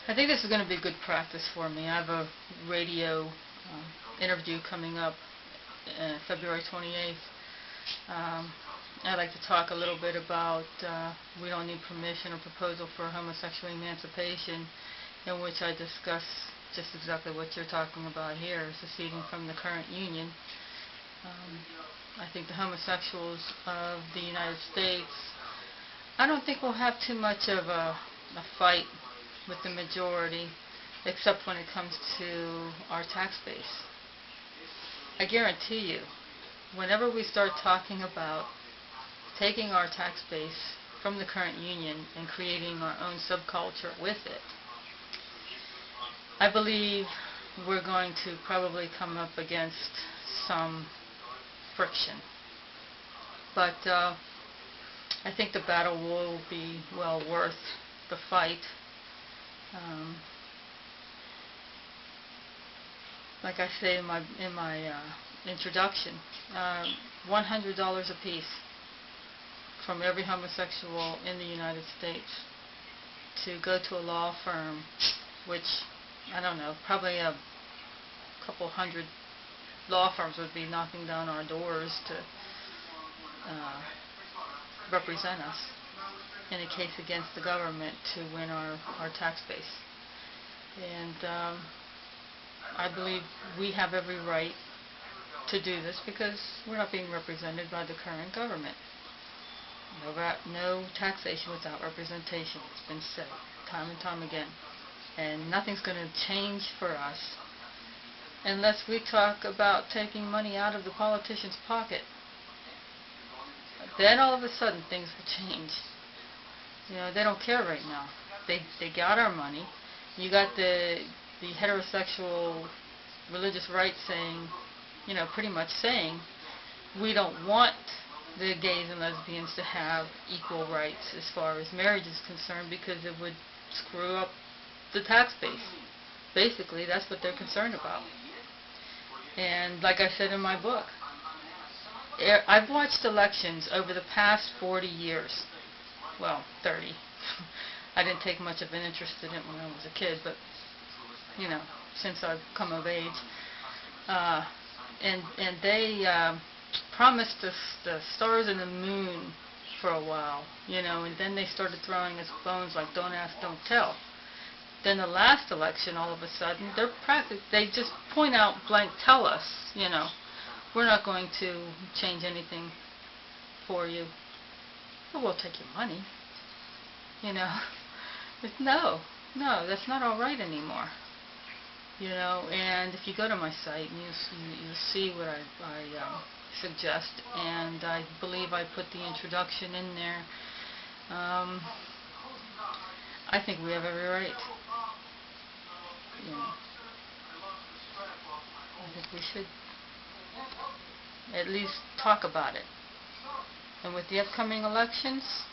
I think this is going to be good practice for me. I have a radio interview coming up February 28th. I'd like to talk a little bit about we don't need permission or proposal for homosexual emancipation, in which I discuss just exactly what you're talking about here, seceding from the current union. I think the homosexuals of the United States, I don't think we'll have too much of a fight with the majority, except when it comes to our tax base. I guarantee you, whenever we start talking about taking our tax base from the current union and creating our own subculture with it, I believe we're going to probably come up against some friction. But I think the battle will be well worth the fight. Like I say in my introduction, $100 a piece from every homosexual in the United States to go to a law firm, which, I don't know, probably a couple hundred law firms would be knocking down our doors to represent us in a case against the government to win our tax base. And I believe we have every right to do this because we're not being represented by the current government. No taxation without representation. It's been said time and time again. And nothing's going to change for us unless we talk about taking money out of the politician's pocket. Then all of a sudden things will change. They don't care right now. They got our money. You got the heterosexual religious right saying, pretty much saying, we don't want the gays and lesbians to have equal rights as far as marriage is concerned because it would screw up the tax base. Basically, that's what they're concerned about. And like I said in my book, I've watched elections over the past 40 years. Well, 30. I didn't take much of an interest in it when I was a kid, but, since I've come of age. And they promised us the stars and the moon for a while, and then they started throwing us bones like don't ask, don't tell. Then the last election, all of a sudden, they just point out blank, tell us, we're not going to change anything for you. But we'll take your money. No, that's not all right anymore. And if you go to my site, you see what I suggest, and I believe I put the introduction in there. I think we have every right. I think we should at least talk about it. And with the upcoming elections,